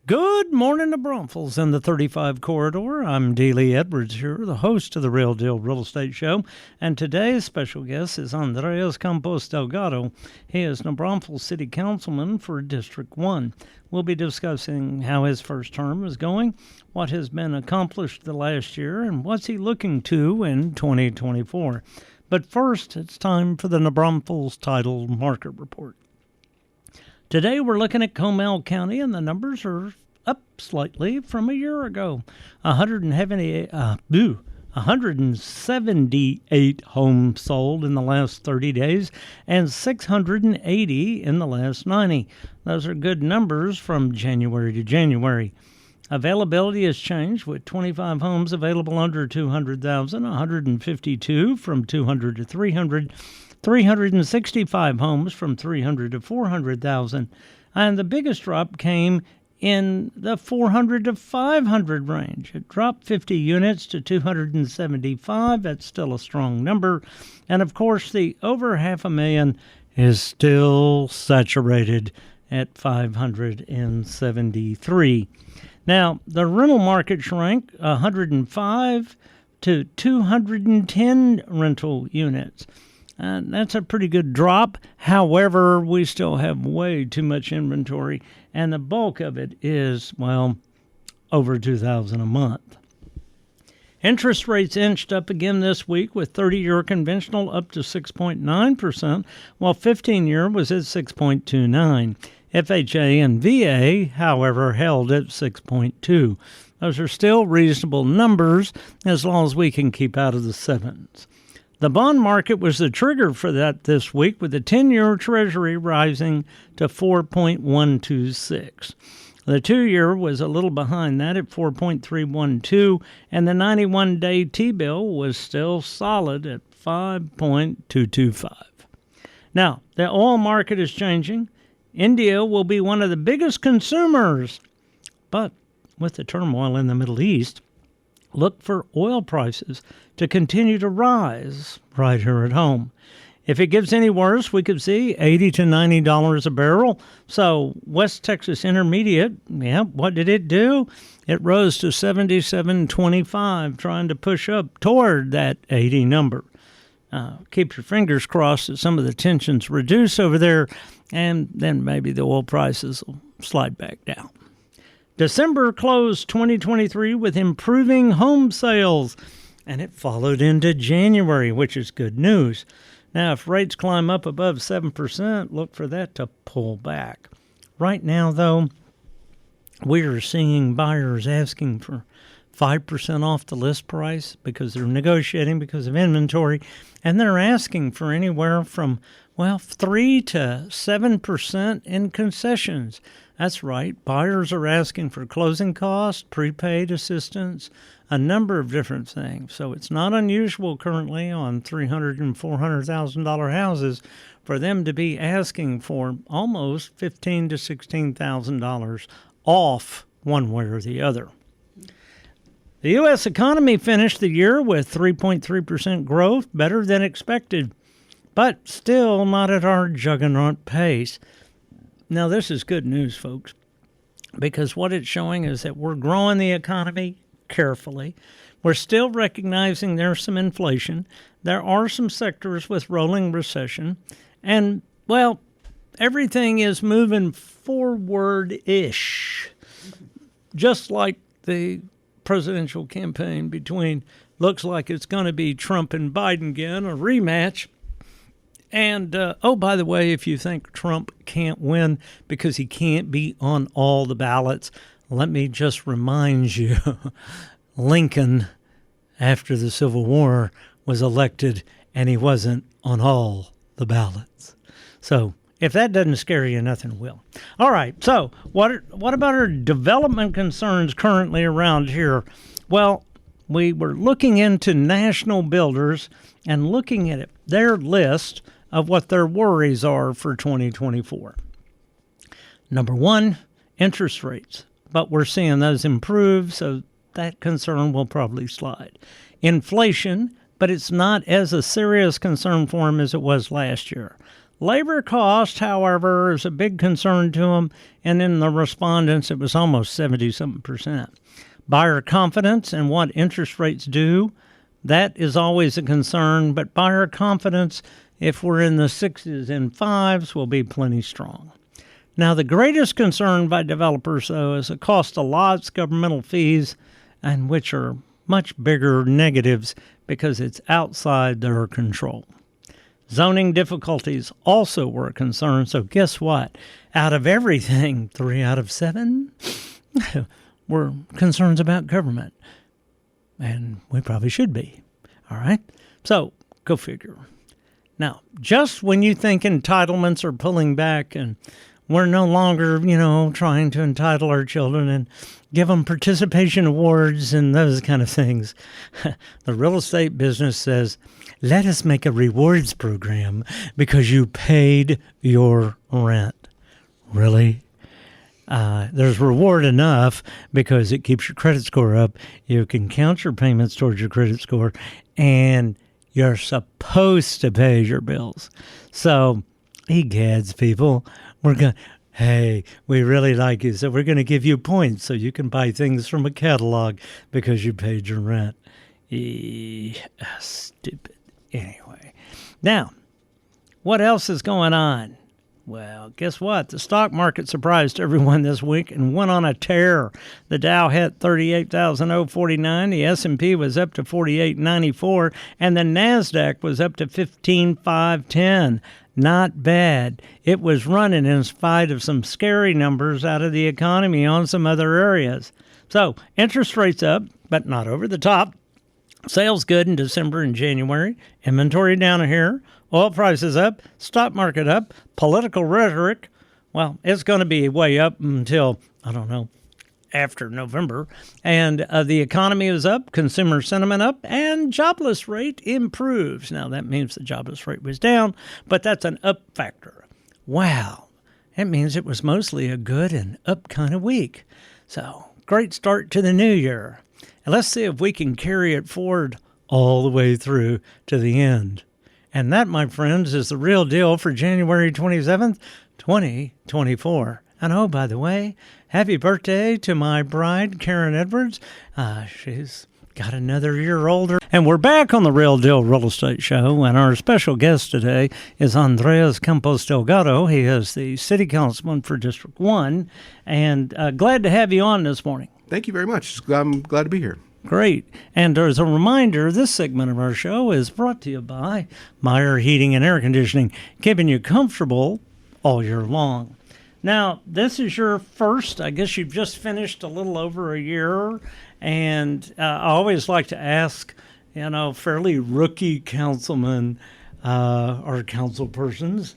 Good morning to Bromfields in the 35 corridor. I'm Dealey Edwards here, the host of the Real Deal Real Estate Show, and today's special guest is Andres Campos Delgado. He is New Braunfels City Councilman for District 1. We'll be discussing how his first term is going, what has been accomplished the last year, and what's he looking to in 2024. But first, it's time for the New Braunfels Title Market Report. Today we're looking at Comal County, and the numbers are up slightly from a year ago. 178 homes sold in the last 30 days and 680 in the last 90. Those are good numbers from January to January. Availability has changed with 25 homes available under 200,000, 152 from 200 to 300. 365 homes from 300 to 400,000, and the biggest drop came in the 400 to 500 range. It dropped 50 units to 275. That's still a strong number, and of course the over 500,000 is still saturated at 573. Now the rental market shrank 105 to 210 rental units. That's a pretty good drop. However, we still have way too much inventory, and the bulk of it is, well, over $2,000 a month. Interest rates inched up again this week with 30-year conventional up to 6.9%, while 15-year was at 6.29%. FHA and VA, however, held at 6.2%. Those are still reasonable numbers as long as we can keep out of the sevens. The bond market was the trigger for that this week, with the 10-year Treasury rising to 4.126. The 2-year was a little behind that at 4.312, and the 91-day T-bill was still solid at 5.225. Now, the oil market is changing. India will be one of the biggest consumers, but with the turmoil in the Middle East, look for oil prices to continue to rise right here at home. If it gets any worse, we could see $80 to $90 a barrel. So West Texas Intermediate, what did it do? It rose to $77.25, trying to push up toward that 80 number. Keep your fingers crossed that some of the tensions reduce over there, and then maybe the oil prices will slide back down. December closed 2023 with improving home sales, and it followed into January, which is good news. Now, if rates climb up above 7%, look for that to pull back. Right now, though, we are seeing buyers asking for 5% off the list price because they're negotiating because of inventory, and they're asking for anywhere from 3 to 7% in concessions. That's right. Buyers are asking for closing costs, prepaid assistance, a number of different things. So it's not unusual currently on $300,000 and $400,000 houses for them to be asking for almost $15,000 to $16,000 off one way or the other. The U.S. economy finished the year with 3.3% growth, better than expected, but still not at our juggernaut pace. Now, this is good news, folks, because what it's showing is that we're growing the economy carefully. We're still recognizing there's some inflation. There are some sectors with rolling recession. And, everything is moving forward-ish, just like the presidential campaign looks like it's going to be Trump and Biden again, a rematch. And, by the way, if you think Trump can't win because he can't be on all the ballots, let me just remind you, Lincoln, after the Civil War, was elected and he wasn't on all the ballots. So if that doesn't scare you, nothing will. All right, so what about our development concerns currently around here? Well, we were looking into national builders and looking at their list of what their worries are for 2024. Number one, interest rates. But we're seeing those improve, so that concern will probably slide. Inflation, but it's not as a serious concern for them as it was last year. Labor cost, however, is a big concern to them, and in the respondents, it was almost 70-something%. Buyer confidence and what interest rates do, that is always a concern, but buyer confidence, if we're in the 6s and 5s, will be plenty strong. Now, the greatest concern by developers, though, is the cost of lots, governmental fees, and which are much bigger negatives because it's outside their control. Zoning difficulties also were a concern, so guess what? Out of everything, 3 out of 7 were concerns about government, and we probably should be, all right? So, go figure. Now, just when you think entitlements are pulling back and we're no longer, trying to entitle our children and give them participation awards and those kind of things, the real estate business says, let us make a rewards program because you paid your rent. Really? There's reward enough because it keeps your credit score up. You can count your payments towards your credit score, and you're supposed to pay your bills. So, egads, people, hey, we really like you, so we're going to give you points so you can buy things from a catalog because you paid your rent. Stupid. Anyway, now, what else is going on? Well, guess what? The stock market surprised everyone this week and went on a tear. The Dow hit 38,049, the S&P was up to 4894, and the NASDAQ was up to 15,510. Not bad. It was running in spite of some scary numbers out of the economy on some other areas. So, interest rates up, but not over the top. Sales good in December and January. Inventory down here. Oil prices up. Stock market up. Political rhetoric, well, it's going to be way up until, after November. And the economy is up. Consumer sentiment up. And jobless rate improves. Now, that means the jobless rate was down, but that's an up factor. Wow. That means it was mostly a good and up kind of week. So, great start to the new year. And let's see if we can carry it forward all the way through to the end. And that, my friends, is the real deal for January 27th, 2024. And oh, by the way, happy birthday to my bride, Karen Edwards. She's got another year older. And we're back on the Real Deal Real Estate Show, and our special guest today is Andres Campos Delgado. He is the city councilman for District 1, and glad to have you on this morning. Thank you very much. I'm glad to be here. Great. And as a reminder, this segment of our show is brought to you by Meyer Heating and Air Conditioning, keeping you comfortable all year long. Now, this is your first, I guess you've just finished a little over a year, and I always like to ask, fairly rookie councilmen or council persons,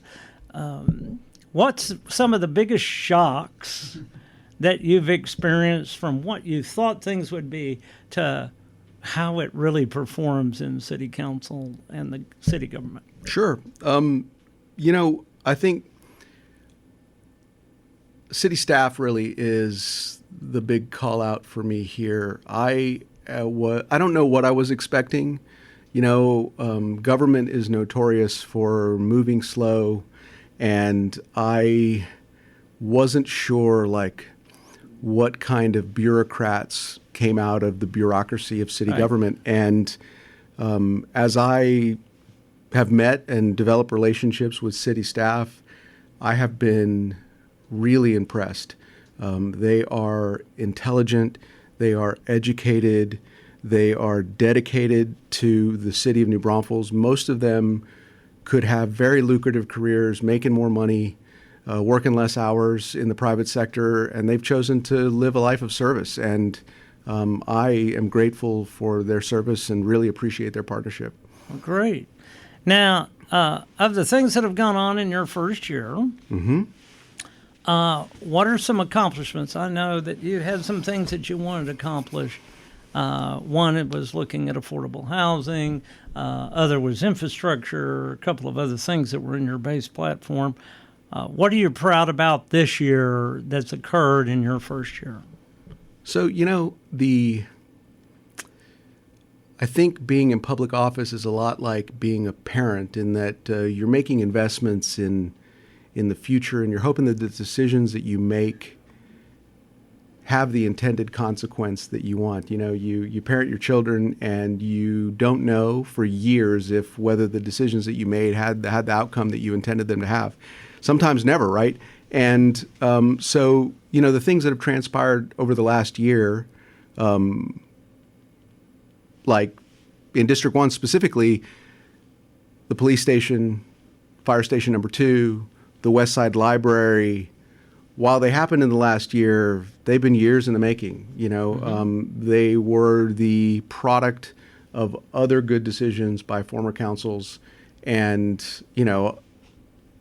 what's some of the biggest shocks that you've experienced from what you thought things would be to how it really performs in city council and the city government? Sure. I think city staff really is the big call out for me here. I don't know what I was expecting. Government is notorious for moving slow, and I wasn't sure what kind of bureaucrats came out of the bureaucracy of city government. And as I have met and developed relationships with city staff, I have been really impressed. They are intelligent, they are educated, they are dedicated to the city of New Braunfels. Most of them could have very lucrative careers, making more money, working less hours in the private sector, and they've chosen to live a life of service. And I am grateful for their service and really appreciate their partnership. Well, great. Now, of the things that have gone on in your first year, what are some accomplishments? I know that you had some things that you wanted to accomplish. One, it was looking at affordable housing. Other was infrastructure, a couple of other things that were in your base platform. What are you proud about this year that's occurred in your first year? So, I think being in public office is a lot like being a parent in that you're making investments in the future, and you're hoping that the decisions that you make have the intended consequence that you want. You know, you parent your children, and you don't know for years if whether the decisions that you made had the outcome that you intended them to have. Sometimes never, right? And so, you know, the things that have transpired over the last year, like in District 1 specifically, the police station, fire station number 2, the West Side Library, while they happened in the last year, they've been years in the making. You know, they were the product of other good decisions by former councils. And, you know,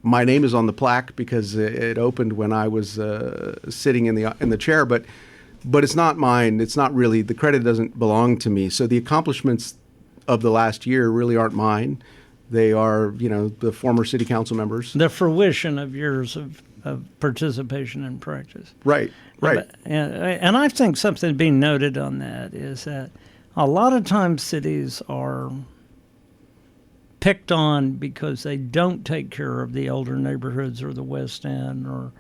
my name is on the plaque because it opened when I was sitting in the chair, but it's not mine. It's not really, the credit doesn't belong to me. So the accomplishments of the last year really aren't mine. They are, you know, the former city council members. The fruition of years of participation in practice. Right. And I think something being noted on that is that a lot of times cities are picked on because they don't take care of the older neighborhoods or the West End or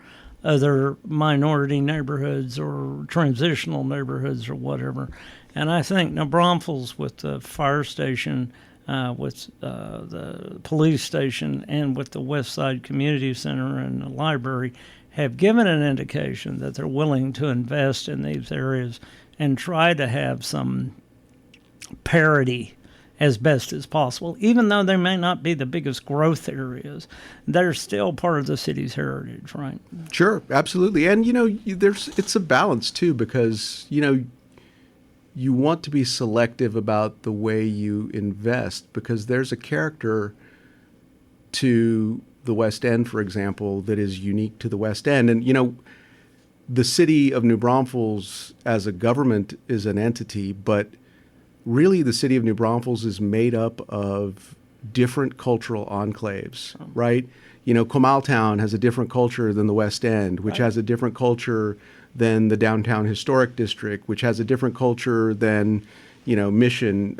other minority neighborhoods or transitional neighborhoods or whatever. And I think New Braunfels with the fire station, with the police station, and with the West Side Community Center and the library have given an indication that they're willing to invest in these areas and try to have some parity as best as possible. Even though they may not be the biggest growth areas, they're still part of the city's heritage, right? Sure, absolutely. And, you know, it's a balance, too, because, you know, you want to be selective about the way you invest because there's a character to the West End, for example, that is unique to the West End. And, you know, the city of New Braunfels as a government is an entity, but really the city of New Braunfels is made up of different cultural enclaves, right? You know, Comaltown has a different culture than the West End, which has a different culture than the downtown historic district, which has a different culture than, you know, Mission,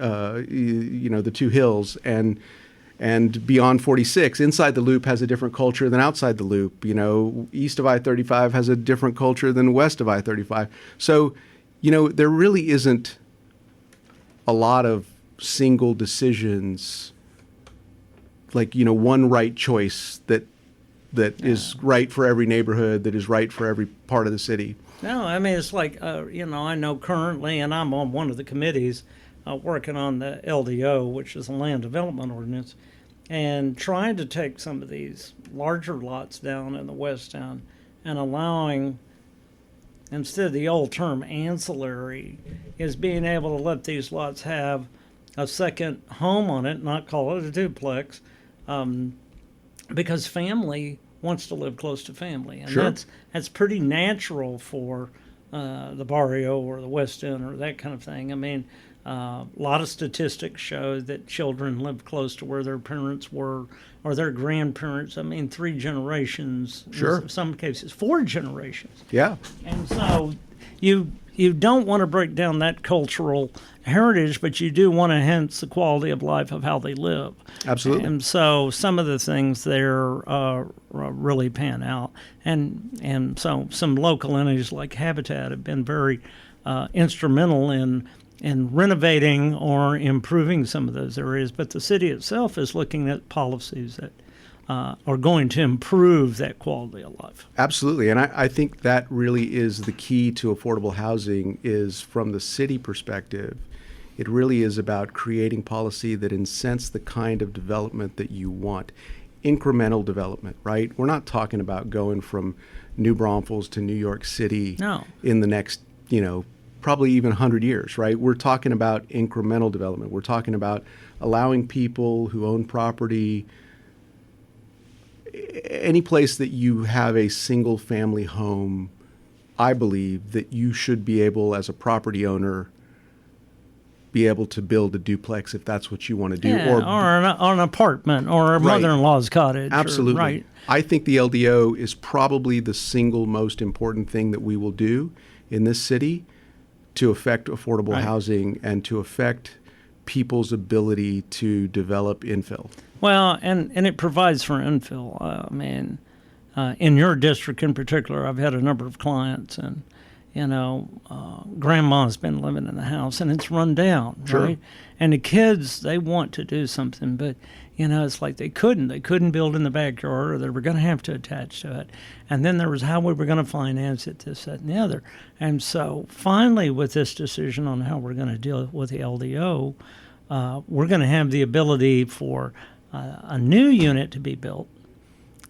you know, the Two Hills, and beyond 46. Inside the Loop has a different culture than outside the Loop. You know, east of I-35 has a different culture than west of I-35. So, you know, there really isn't a lot of single decisions, like, you know, one right choice that is right for every neighborhood, that is right for every part of the city. No, I mean, it's like, you know, I know currently, and I'm on one of the committees working on the LDO, which is a land development ordinance, and trying to take some of these larger lots down in the West End and allowing, instead of the old term ancillary, is being able to let these lots have a second home on it, not call it a duplex, because family wants to live close to family. And Sure. that's pretty natural for the barrio or the West End or that kind of thing. I mean, a lot of statistics show that children live close to where their parents were or their grandparents. I mean, 3 generations, Sure. in some cases 4 generations. Yeah. And so you don't want to break down that cultural heritage, but you do want to enhance the quality of life of how they live. Absolutely. And so some of the things there really pan out. And so some local entities like Habitat have been very instrumental in renovating or improving some of those areas. But the city itself is looking at policies that are going to improve that quality of life. Absolutely. And I think that really is the key to affordable housing is from the city perspective. It really is about creating policy that incents the kind of development that you want. Incremental development, right? We're not talking about going from New Braunfels to New York City in the next, you know, probably even 100 years, right? We're talking about incremental development. We're talking about allowing people who own property, any place that you have a single family home, I believe that you should be able, as a property owner, be able to build a duplex if that's what you want to do. Yeah, or an apartment or a mother-in-law's cottage. Absolutely. Right. I think the LDO is probably the single most important thing that we will do in this city to affect affordable housing and to affect people's ability to develop infill. Well, and it provides for infill. In your district in particular, I've had a number of clients, and grandma's been living in the house, and it's run down, Sure. right? And the kids, they want to do something, but it's like they couldn't build in the backyard, or they were going to have to attach to it. And then there was how we were going to finance it, this, that, and the other. And so finally, with this decision on how we're going to deal with the LDO, we're going to have the ability for a new unit to be built.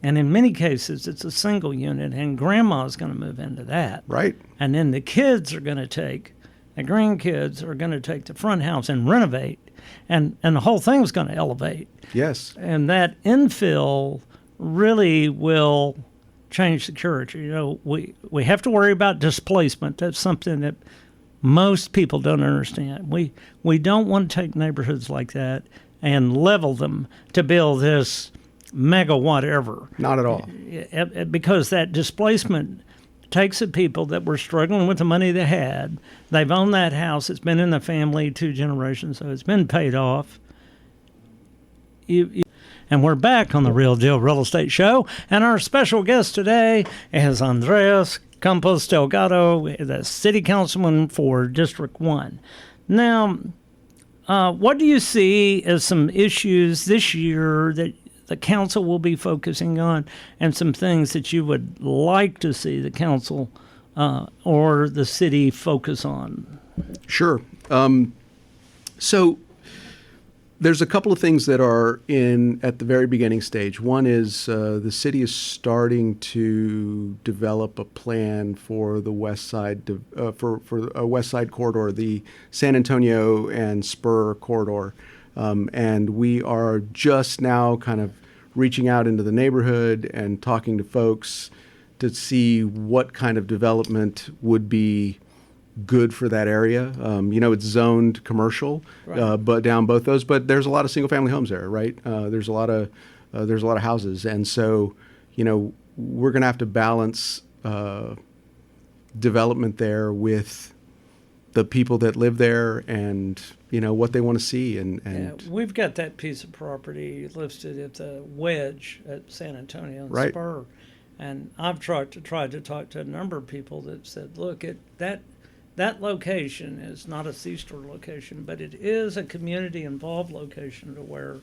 And in many cases, it's a single unit, and grandma's going to move into that. Right. And then the grandkids are going to take the front house and renovate, and the whole thing's going to elevate. Yes. And that infill really will change security. We have to worry about displacement. That's something that most people don't understand. We don't want to take neighborhoods like that and level them to build this mega whatever. Not at all. Because that displacement takes the people that were struggling with the money they had. They've owned that house. It's been in the family 2 generations, so it's been paid off. And we're back on the Real Deal Real Estate Show, and our special guest today is Andres Campos Delgado, the city councilman for District 1. Now, what do you see as some issues this year that the council will be focusing on, and some things that you would like to see the council or the city focus on? Sure. So there's a couple of things that are at the very beginning stage. One is the city is starting to develop a plan for the west side, for a west side corridor, the San Antonio and Spur corridor. And we are just now kind of reaching out into the neighborhood and talking to folks to see what kind of development would be good for that area. It's zoned commercial, right. But down both those. But there's a lot of single-family homes there, right? There's a lot of houses, and so we're going to have to balance development there with the people that live there and what they want to see. And we've got that piece of property listed at the Wedge at San Antonio and right. Spur, and I've tried to talk to a number of people that said, look, that location is not a C-store location, but it is a community-involved location to where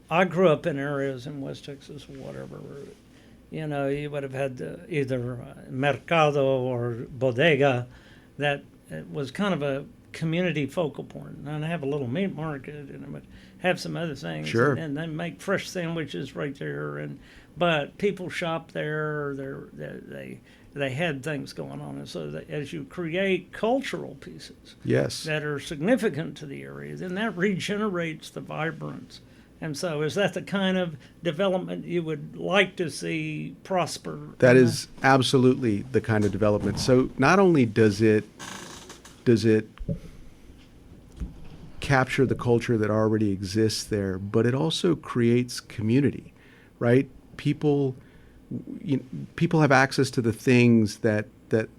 I grew up in areas in West Texas or whatever. You would have had either Mercado or Bodega that was kind of a community focal point. And I have a little meat market, and I would have some other things. Sure. And they make fresh sandwiches right there. But people shop there. They had things going on. And so that as you create cultural pieces yes. that are significant to the area, then that regenerates the vibrance. And so is that the kind of development you would like to see prosper? That is absolutely the kind of development. So not only does it capture the culture that already exists there, but it also creates community, right? People have access to the things that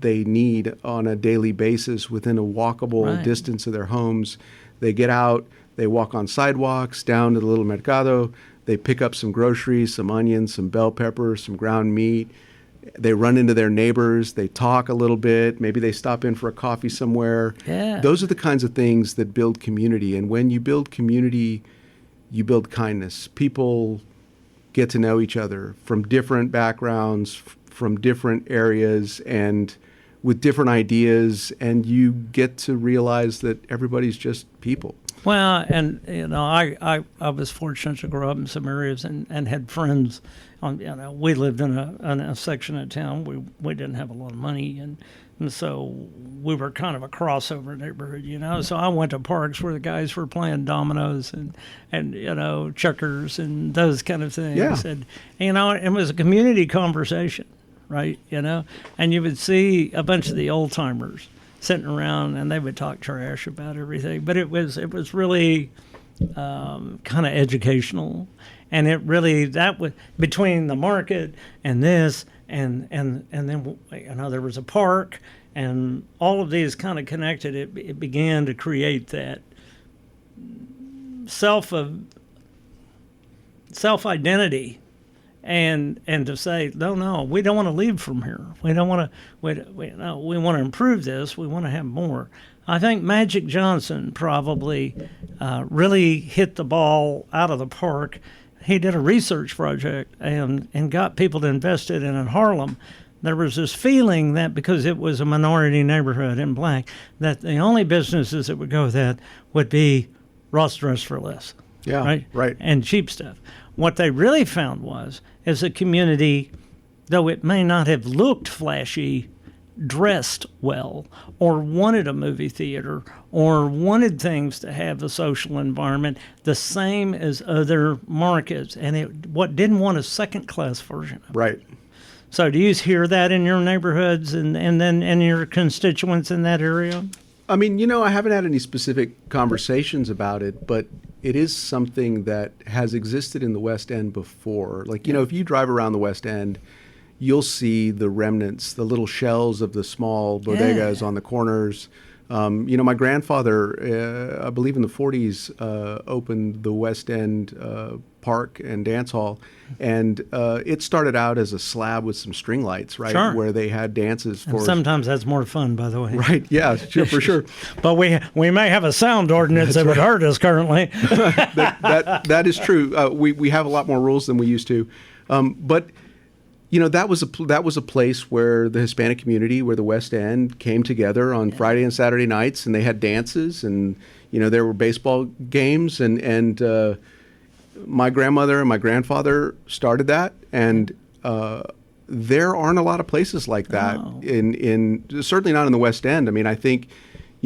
they need on a daily basis within a walkable right. distance of their homes. They get out, they walk on sidewalks down to the little mercado, they pick up some groceries, some onions, some bell peppers, some ground meat. They run into their neighbors, they talk a little bit, maybe they stop in for a coffee somewhere. Yeah. Those are the kinds of things that build community. And when you build community, you build kindness. People get to know each other from different backgrounds, from different areas, and with different ideas, and you get to realize that everybody's just people. Well, and I was fortunate to grow up in some areas and had friends. We lived in a section of town. We didn't have a lot of money, and so we were kind of a crossover neighborhood, So I went to parks where the guys were playing dominoes and checkers and those kind of things. Yeah. And it was a community conversation, right? And you would see a bunch of the old timers sitting around, and they would talk trash about everything. But it was really kind of educational, and it really that was between the market and this, and then there was a park, and all of these kind of connected. It began to create that self-identity, and to say, no, we don't want to leave from here. We don't want to. We want to improve this. We want to have more. I think Magic Johnson probably really hit the ball out of the park. He did a research project and got people to invest in it in Harlem. There was this feeling that because it was a minority neighborhood and black, that the only businesses that would go with that would be Ross Dress for Less. Yeah, right. And cheap stuff. What they really found is a community, though it may not have looked flashy, dressed well, or wanted a movie theater, or wanted things to have a social environment the same as other markets, and it didn't want a second-class version of it. Right. So do you hear that in your neighborhoods and then in your constituents in that area? I mean, I haven't had any specific conversations about it, but it is something that has existed in the West End before. Like, if you drive around the West End, you'll see the remnants, the little shells of the small bodegas on the corners. My grandfather, I believe in the 40s, opened the West End Park and Dance Hall. And it started out as a slab with some string lights, right? Sure. Where they had dances for... And sometimes that's more fun, by the way. Right, yeah, sure, for sure. But we may have a sound ordinance that would hurt us currently. that is true. We have a lot more rules than we used to. But... that was a place where the Hispanic community, where the West End came together on Friday and Saturday nights, and they had dances, and there were baseball games, and my grandmother and my grandfather started that, and there aren't a lot of places like that in certainly not in the West End. I mean, I think.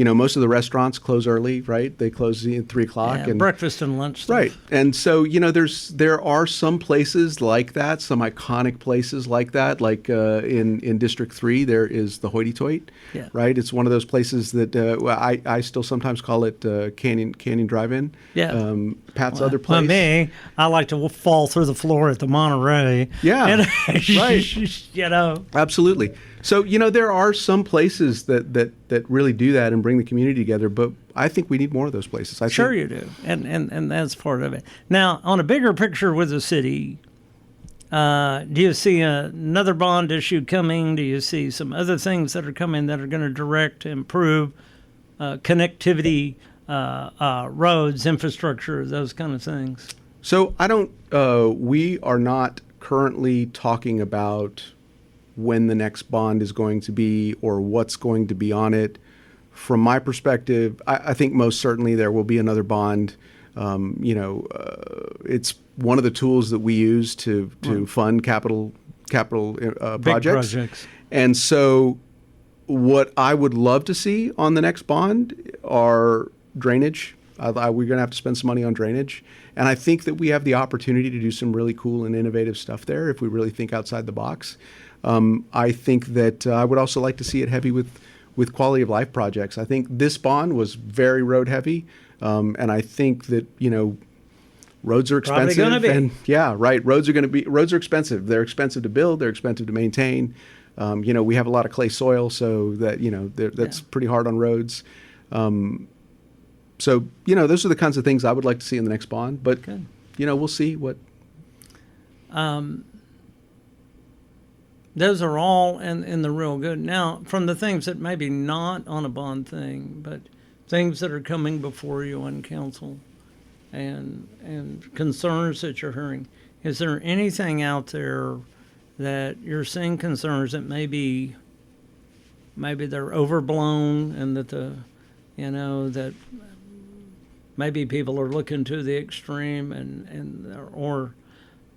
Most of the restaurants close early, right? They close at 3 o'clock. Yeah, and breakfast and lunch stuff. Right. And so, there are some places like that, some iconic places like that. Like in District 3, there is the Hoity Toit, right? It's one of those places that I still sometimes call it Canyon Drive-In. Yeah. Pat's other place. For me, I like to fall through the floor at the Monterey. Yeah, right. Absolutely. So, there are some places that really do that and bring the community together, but I think we need more of those places. Sure you do, and that's part of it. Now, on a bigger picture with the city, do you see another bond issue coming? Do you see some other things that are coming that are going to direct, improve connectivity, roads, infrastructure, those kind of things? So we are not currently talking about when the next bond is going to be or what's going to be on it. From my perspective, I think most certainly there will be another bond. It's one of the tools that we use to fund capital projects. And so what I would love to see on the next bond are drainage. We're going to have to spend some money on drainage. And I think that we have the opportunity to do some really cool and innovative stuff there if we really think outside the box. I think that I would also like to see it heavy with quality of life projects. I think this bond was very road heavy, and I think that roads are expensive. Probably gonna be. Yeah, right. Roads are expensive. They're expensive to build. They're expensive to maintain. We have a lot of clay soil, so that that's pretty hard on roads. So those are the kinds of things I would like to see in the next bond. But we'll see what. Those are all in the real good. Now, from the things that maybe not on a bond thing, but things that are coming before you on council and concerns that you're hearing, is there anything out there that you're seeing concerns that maybe they're overblown and that that maybe people are looking to the extreme or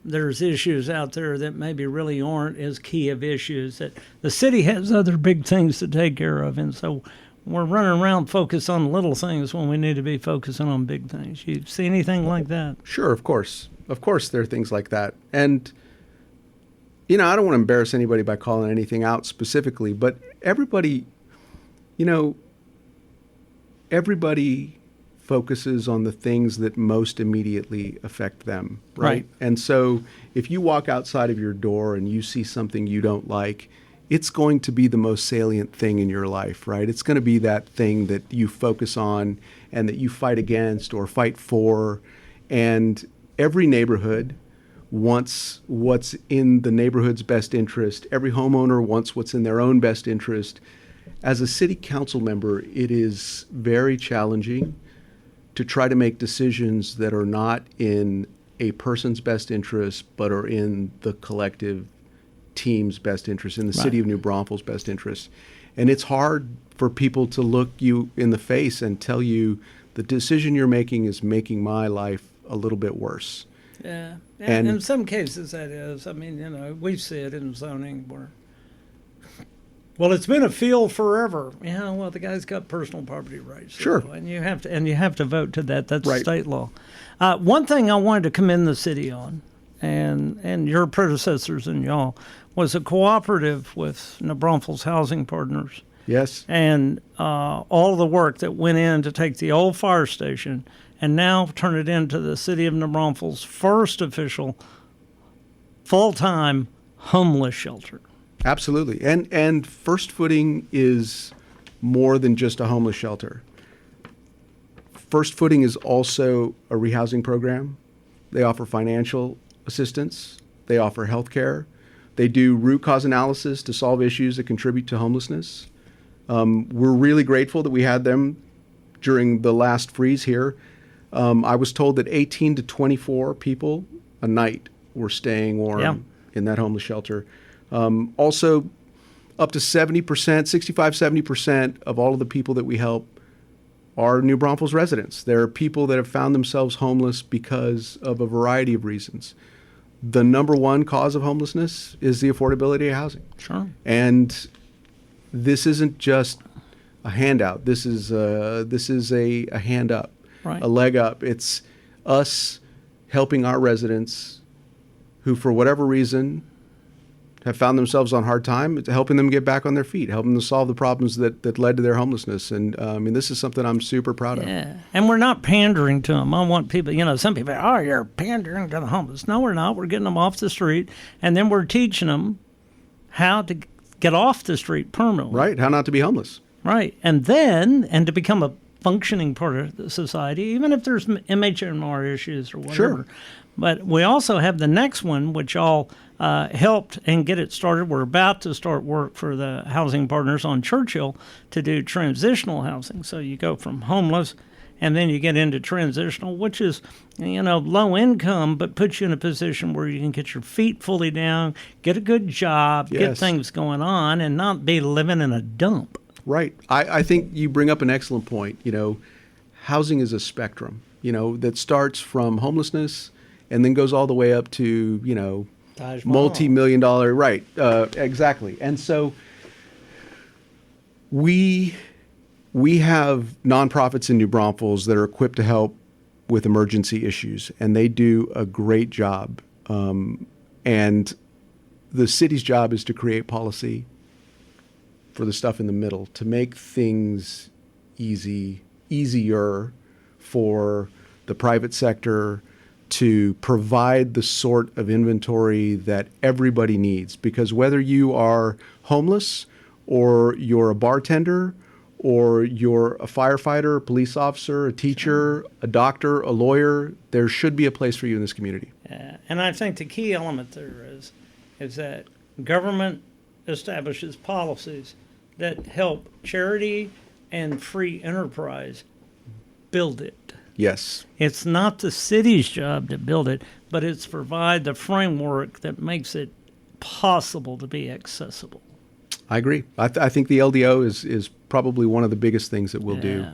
there's issues out there that maybe really aren't as key of issues, that the city has other big things to take care of, and so we're running around focused on little things when we need to be focusing on big things. You see anything like that? Sure, of course. Of course there are things like that. And, I don't want to embarrass anybody by calling anything out specifically, but everybody focuses on the things that most immediately affect them, right? And so if you walk outside of your door and you see something you don't like, it's going to be the most salient thing in your life, right? It's going to be that thing that you focus on and that you fight against or fight for. And every neighborhood wants what's in the neighborhood's best interest. Every homeowner wants what's in their own best interest. As a city council member, it is very challenging to try to make decisions that are not in a person's best interest, but are in the collective team's best interest, in the city of New Braunfels' best interest. And it's hard for people to look you in the face and tell you the decision you're making is making my life a little bit worse. Yeah. And in some cases that is. I mean, we see it in zoning where, well, it's been a field forever. Yeah, well, the guy's got personal property rights. Sure. And you have to vote to that. That's state law. One thing I wanted to commend the city on, and your predecessors and y'all, was a cooperative with New Braunfels Housing Partners. Yes. And all the work that went in to take the old fire station and now turn it into the city of New Braunfels' first official full-time homeless shelter. Absolutely. And First Footing is more than just a homeless shelter. First Footing is also a rehousing program. They offer financial assistance. They offer health care. They do root cause analysis to solve issues that contribute to homelessness. We're really grateful that we had them during the last freeze here. I was told that 18 to 24 people a night were staying warm in that homeless shelter. Also, up to 70%, 65-70% of all of the people that we help are New Braunfels residents. There are people that have found themselves homeless because of a variety of reasons. The number one cause of homelessness is the affordability of housing. Sure. And this isn't just a handout. This is a hand up, a leg up. It's us helping our residents who, for whatever reason, have found themselves on hard time, helping them get back on their feet, helping them solve the problems that led to their homelessness. And this is something I'm super proud of. Yeah, and we're not pandering to them. I want people, some people, you're pandering to the homeless. No, we're not. We're getting them off the street, and then we're teaching them how to get off the street permanently. Right, how not to be homeless. Right, and to become a functioning part of the society, even if there's MHMR issues or whatever. Sure. But we also have the next one, which all helped and get it started. We're about to start work for the housing partners on Churchill to do transitional housing. So you go from homeless and then you get into transitional, which is, low income, but puts you in a position where you can get your feet fully down, get a good job, get things going on, and not be living in a dump. Right. I think you bring up an excellent point. Housing is a spectrum, that starts from homelessness and then goes all the way up to, multi-million-dollar, right, exactly. And so we have nonprofits in New Braunfels that are equipped to help with emergency issues, and they do a great job. And the city's job is to create policy for the stuff in the middle, to make things easier for the private sector to provide the sort of inventory that everybody needs. Because whether you are homeless or you're a bartender or you're a firefighter, a police officer, a teacher, a doctor, a lawyer, there should be a place for you in this community. Yeah. And I think the key element there is that government establishes policies that help charity and free enterprise build it. Yes. It's not the city's job to build it, but it's provide the framework that makes it possible to be accessible. I agree. I think the LDO is probably one of the biggest things that we'll do.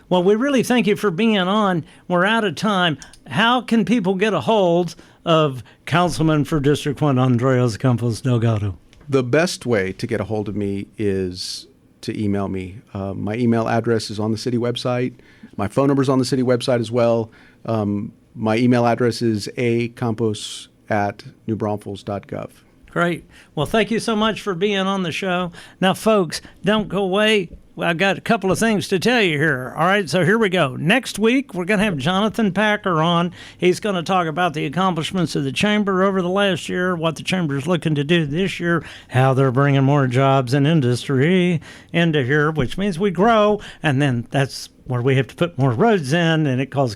Well, we really thank you for being on. We're out of time. How can people get a hold of Councilman for District 1, Andres Campos Delgado? The best way to get a hold of me is to email me. My email address is on the city website. My phone number is on the city website as well. My email address is acampos@newbraunfels.gov. Great. Well, thank you so much for being on the show. Now, folks, don't go away. I've got a couple of things to tell you here. All right, so here we go. Next week, we're going to have Jonathan Packer on. He's going to talk about the accomplishments of the Chamber over the last year, what the Chamber is looking to do this year, how they're bringing more jobs and industry into here, which means we grow, and then that's where we have to put more roads in, and it causes